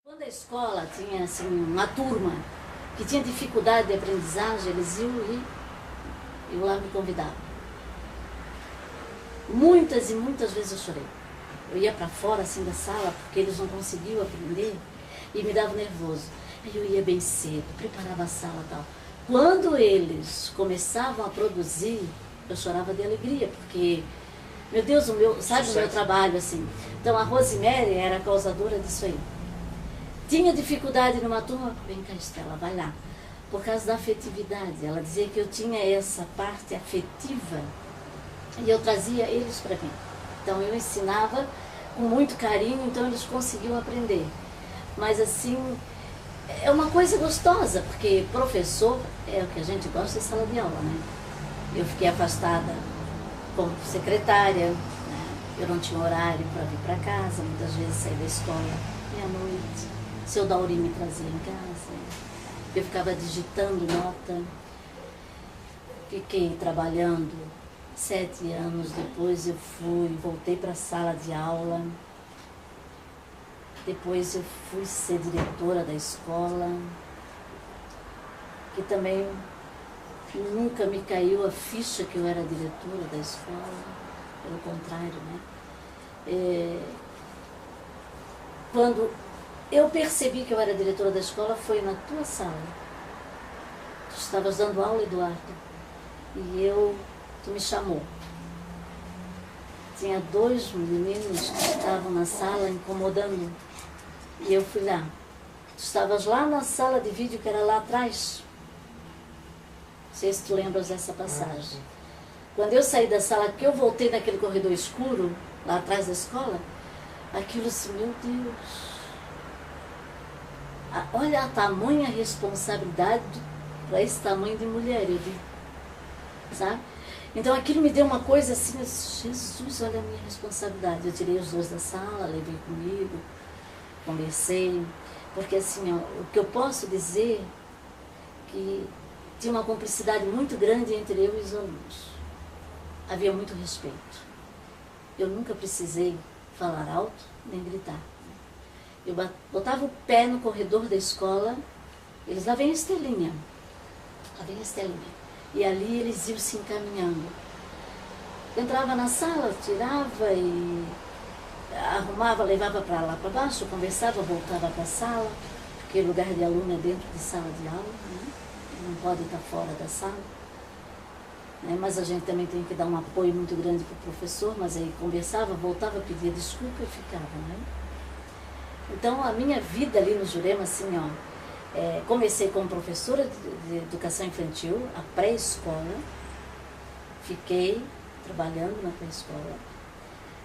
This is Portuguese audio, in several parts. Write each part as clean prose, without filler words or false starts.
Quando a escola tinha assim, uma turma que tinha dificuldade de aprendizagem, eles iam e eu lá me convidava. Muitas e muitas vezes eu chorei. Eu ia para fora assim da sala porque eles não conseguiam aprender e me dava nervoso. Aí eu ia bem cedo, preparava a sala e tal. Quando eles começavam a produzir, eu chorava de alegria, porque, meu Deus, sabe o meu trabalho assim. Então a Rosemary era a causadora disso aí. Tinha dificuldade numa turma, vem cá Estela, vai lá. Por causa da afetividade. Ela dizia que eu tinha essa parte afetiva e eu trazia eles para mim. Então eu ensinava com muito carinho, então eles conseguiam aprender. Mas assim, é uma coisa gostosa, porque professor é o que a gente gosta de sala de aula, né? Eu fiquei afastada como secretária, né? Eu não tinha horário para vir para casa, muitas vezes saí da escola meia-noite. Seu Dauri me trazia em casa, eu ficava digitando nota, fiquei trabalhando. 7 anos depois eu voltei para a sala de aula, depois eu fui ser diretora da escola, que também nunca me caiu a ficha que eu era diretora da escola, pelo contrário, né? Quando eu percebi que eu era diretora da escola foi na tua sala. Tu estavas dando aula, Eduardo, e tu me chamou. Tinha 2 meninos que estavam na sala incomodando, e eu fui lá. Tu estavas lá na sala de vídeo que era lá atrás. Não sei se tu lembras dessa passagem. Quando eu saí da sala, que eu voltei naquele corredor escuro, lá atrás da escola, aquilo assim, meu Deus... Olha a tamanha responsabilidade para esse tamanho de mulher, eu vi, sabe? Então aquilo me deu uma coisa assim, eu disse, Jesus, olha a minha responsabilidade. Eu tirei os 2 da sala, levei comigo, conversei, porque assim, ó, o que eu posso dizer que tinha uma cumplicidade muito grande entre eu e os alunos. Havia muito respeito. Eu nunca precisei falar alto nem gritar. Eu botava o pé no corredor da escola, eles lá vem a Estelinha, e ali eles iam se encaminhando. Eu entrava na sala, tirava e arrumava, levava para lá para baixo, conversava, voltava para a sala, porque lugar de aluno é dentro de sala de aula, né? Não pode estar fora da sala. Né? Mas a gente também tem que dar um apoio muito grande para o professor, mas aí conversava, voltava, pedia desculpa e ficava, né? Então, a minha vida ali no Jurema, assim, ó, comecei como professora de educação infantil, a pré-escola, fiquei trabalhando na pré-escola.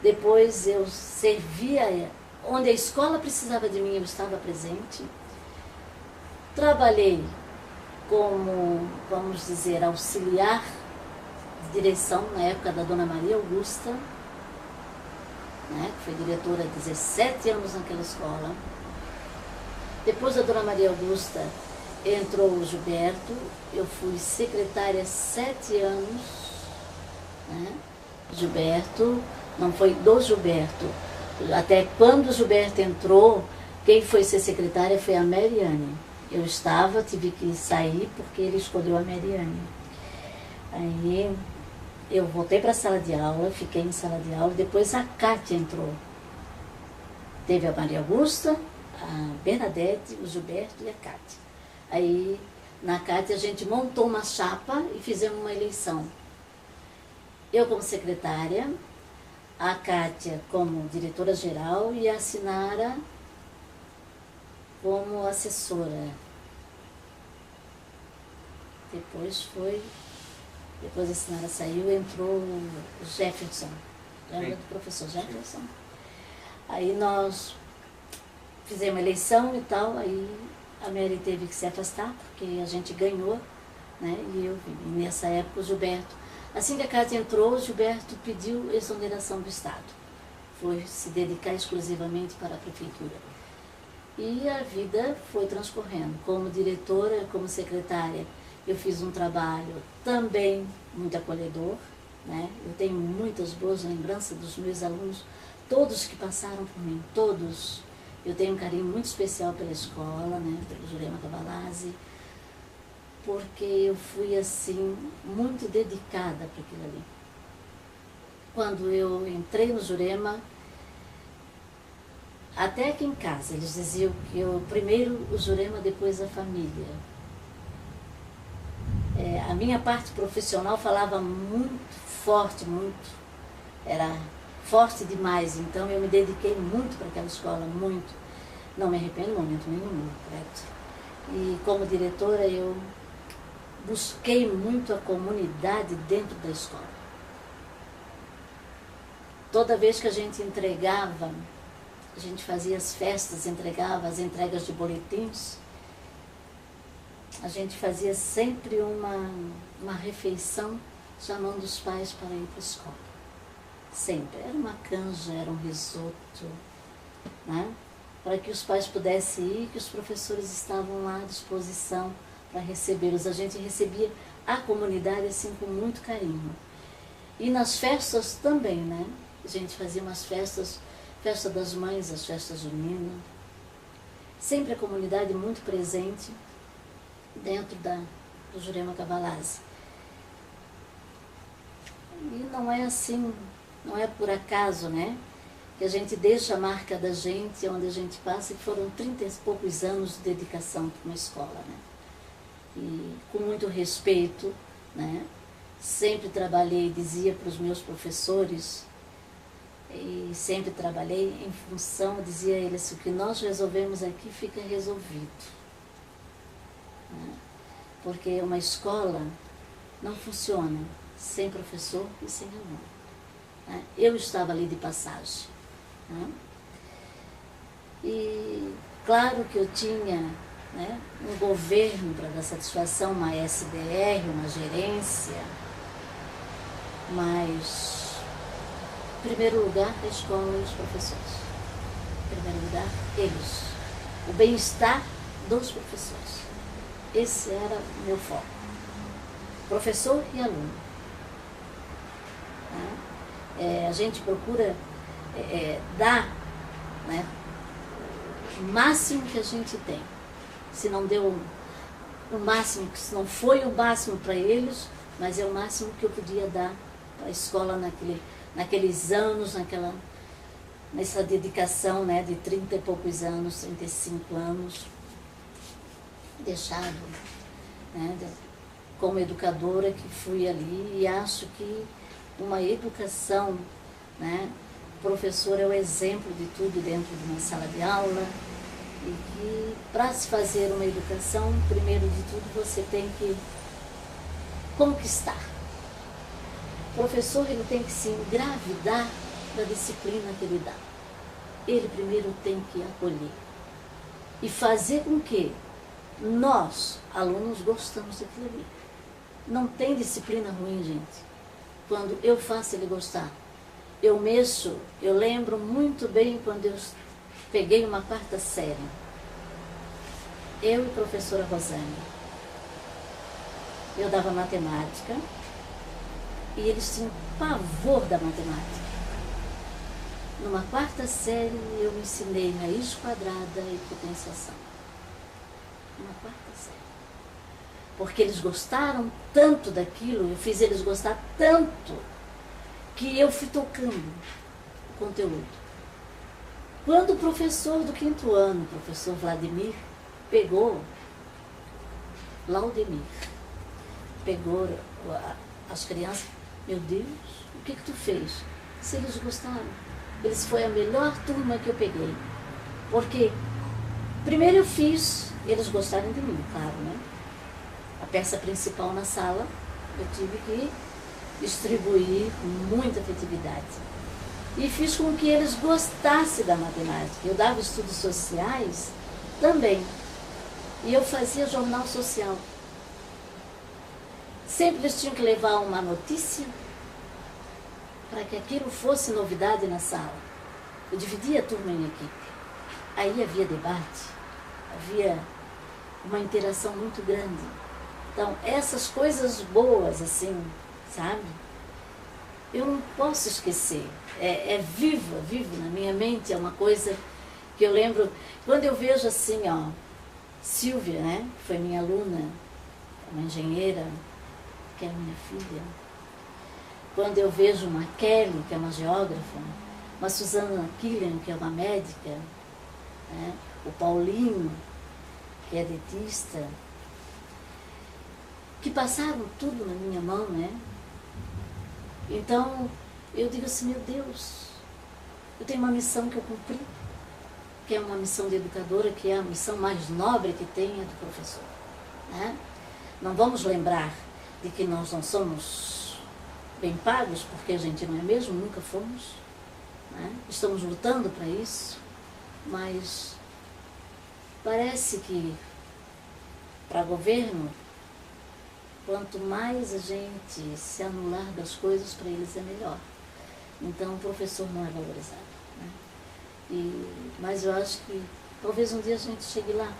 Depois eu servia, onde a escola precisava de mim, eu estava presente. Trabalhei como, vamos dizer, auxiliar de direção na época da Dona Maria Augusta, né, que foi diretora há 17 anos naquela escola. Depois da Dona Maria Augusta entrou o Gilberto, eu fui secretária 7 anos, né? Gilberto, não foi do Gilberto, até quando o Gilberto entrou, quem foi ser secretária foi a Mariane. Eu tive que sair porque ele escolheu a Mariane. Aí eu voltei para a sala de aula, fiquei em sala de aula, depois a Cátia entrou. Teve a Maria Augusta, a Bernadette, o Gilberto e a Cátia. Aí, na Cátia, a gente montou uma chapa e fizemos uma eleição. Eu como secretária, a Cátia como diretora-geral e a Sinara como assessora. Depois a Sinara saiu, entrou o Jefferson. Lembra do professor Jefferson? Aí nós fizemos a eleição e tal, aí a Mary teve que se afastar, porque a gente ganhou, né? E eu vim. E nessa época o Gilberto, assim que a Cátia entrou, o Gilberto pediu exoneração do Estado. Foi se dedicar exclusivamente para a prefeitura. E a vida foi transcorrendo. Como diretora, como secretária, eu fiz um trabalho também muito acolhedor, né? Eu tenho muitas boas lembranças dos meus alunos, todos que passaram por mim, todos. Eu tenho um carinho muito especial pela escola, né, pelo Jurema Cavalazzi, porque eu fui assim, muito dedicada para aquilo ali. Quando eu entrei no Jurema, até aqui em casa, eles diziam que eu, primeiro o Jurema, depois a família. A minha parte profissional falava muito forte, era forte demais, então eu me dediquei muito para aquela escola, muito. Não me arrependo em momento nenhum, correto? E como diretora eu busquei muito a comunidade dentro da escola. Toda vez que a gente entregava, a gente fazia as festas, entregava as entregas de boletins, a gente fazia sempre uma refeição chamando os pais para ir para a escola. Sempre. Era uma canja, era um risoto, né? Para que os pais pudessem ir, que os professores estavam lá à disposição para recebê-los. A gente recebia a comunidade assim com muito carinho. E nas festas também, né? A gente fazia umas festas, festa das mães, as festas juninas. Sempre a comunidade muito presente dentro do Jurema Cavalazzi. E não é assim, não é por acaso, né? Que a gente deixa a marca da gente, onde a gente passa, e foram 30 e poucos anos de dedicação para uma escola, né? E com muito respeito, né? Sempre trabalhei, dizia para os meus professores, e sempre trabalhei em função, dizia a eles, o que nós resolvemos aqui fica resolvido. Né? Porque uma escola não funciona sem professor e sem aluno. Né? Eu estava ali de passagem. Né? E claro que eu tinha, né, um governo para dar satisfação, uma SDR, uma gerência, mas em primeiro lugar a escola e os professores. Em primeiro lugar, eles. O bem-estar dos professores. Esse era o meu foco. Professor e aluno. A gente procura dar, né, o máximo que a gente tem. Se não deu o máximo, se não foi o máximo para eles, mas é o máximo que eu podia dar para a escola naqueles anos, nessa dedicação, né, de 30 e poucos anos, 35 anos, deixado, né, como educadora que fui ali, e acho que uma educação, né, o professor é o exemplo de tudo dentro de uma sala de aula, e que para se fazer uma educação, primeiro de tudo, você tem que conquistar. O professor, ele tem que se engravidar da disciplina que ele dá. Ele primeiro tem que acolher e fazer com que nós, alunos, gostamos daquilo ali. Não tem disciplina ruim, gente. Quando eu faço ele gostar. Eu lembro muito bem quando eu peguei uma 4ª série. Eu e a professora Rosane. Eu dava matemática e eles tinham pavor da matemática. Numa 4ª série eu ensinei raiz quadrada e potenciação. Numa 4ª série. Porque eles gostaram tanto daquilo, eu fiz eles gostar tanto, que eu fui tocando o conteúdo. Quando o professor do 5º ano, o professor Vladimir, pegou Laudemir, pegou as crianças, meu Deus, o que tu fez? Se eles gostaram. Eles foi a melhor turma que eu peguei. Porque primeiro eu fiz, eles gostaram de mim, claro, né? A peça principal na sala, eu tive que distribuir com muita afetividade. E fiz com que eles gostassem da matemática. Eu dava estudos sociais também. E eu fazia jornal social. Sempre eles tinham que levar uma notícia para que aquilo fosse novidade na sala. Eu dividia a turma em equipe. Aí havia debate, havia uma interação muito grande. Então, essas coisas boas, assim, sabe? Eu não posso esquecer. É vivo na minha mente, é uma coisa Que eu lembro, quando eu vejo assim, ó, Silvia, né, que foi minha aluna, uma engenheira, que é minha filha. Quando eu vejo uma Kelly, que é uma geógrafa, uma Susana Killian, que é uma médica, né, o Paulinho, que é dentista, que passaram tudo na minha mão, né? Então, eu digo assim, meu Deus, eu tenho uma missão que eu cumpri, que é uma missão de educadora, que é a missão mais nobre que tem, é do professor, né? Não vamos lembrar de que nós não somos bem pagos, porque a gente não é mesmo, nunca fomos, né? Estamos lutando para isso, mas parece que para governo, quanto mais a gente se anular das coisas, para eles é melhor. Então o professor não é valorizado, né? Mas eu acho que talvez um dia a gente chegue lá.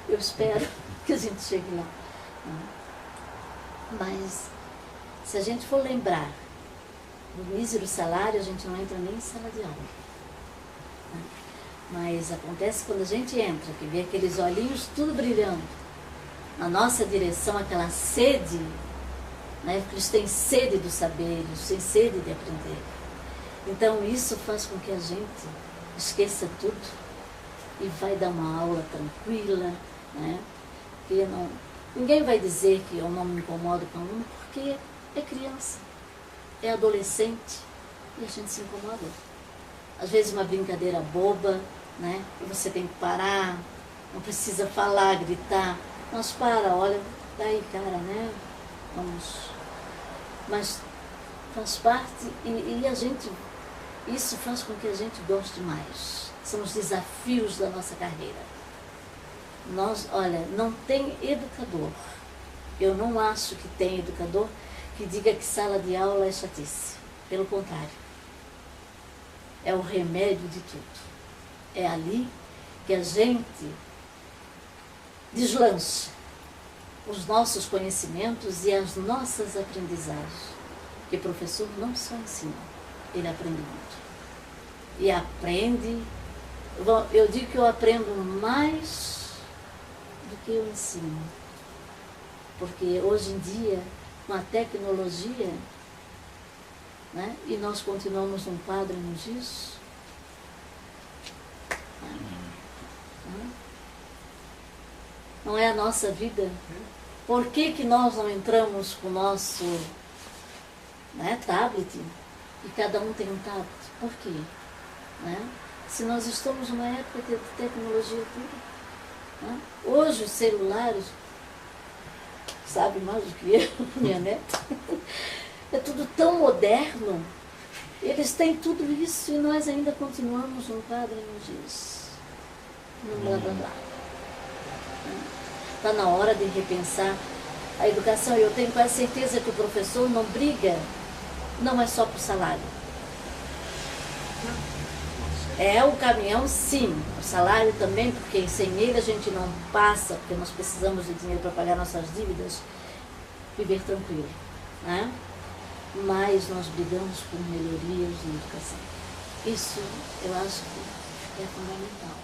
Eu espero que a gente chegue lá, né? Mas se a gente for lembrar do mísero salário, a gente não entra nem em sala de aula, né? Mas acontece quando a gente entra, que vê aqueles olhinhos tudo brilhando na nossa direção, aquela sede, né? Porque eles têm sede do saber, eles têm sede de aprender. Então isso faz com que a gente esqueça tudo e vai dar uma aula tranquila, né? Porque ninguém vai dizer que eu não me incomodo com o aluno, porque é criança, é adolescente e a gente se incomoda. Às vezes uma brincadeira boba, né? E você tem que parar, não precisa falar, gritar. Mas para, olha, daí cara, né? Vamos. Mas faz parte e a gente, isso faz com que a gente goste mais. São os desafios da nossa carreira. Nós, olha, não tem educador. Eu não acho que tem educador que diga que sala de aula é chatice. Pelo contrário. É o remédio de tudo. É ali que a gente deslancha os nossos conhecimentos e as nossas aprendizagens. Porque o professor não só ensina, ele aprende muito. E aprende, eu digo que eu aprendo mais do que eu ensino. Porque hoje em dia, com a tecnologia, né, e nós continuamos num quadro e num giz, não é a nossa vida. Por que que nós não entramos com o nosso, né, tablet e cada um tem um tablet? Por quê? Né? Se nós estamos numa época de tecnologia pura, né? Hoje os celulares, sabe mais do que eu, minha neta, é tudo tão moderno, eles têm tudo isso e nós ainda continuamos num quadro e num giz, num blá blá blá. Está na hora de repensar a educação. Eu tenho quase certeza que o professor não briga, não é só por salário. É o caminhão, sim, o salário também, porque sem ele a gente não passa, porque nós precisamos de dinheiro para pagar nossas dívidas, viver tranquilo, né? Mas nós brigamos por melhorias na educação. Isso eu acho que é fundamental.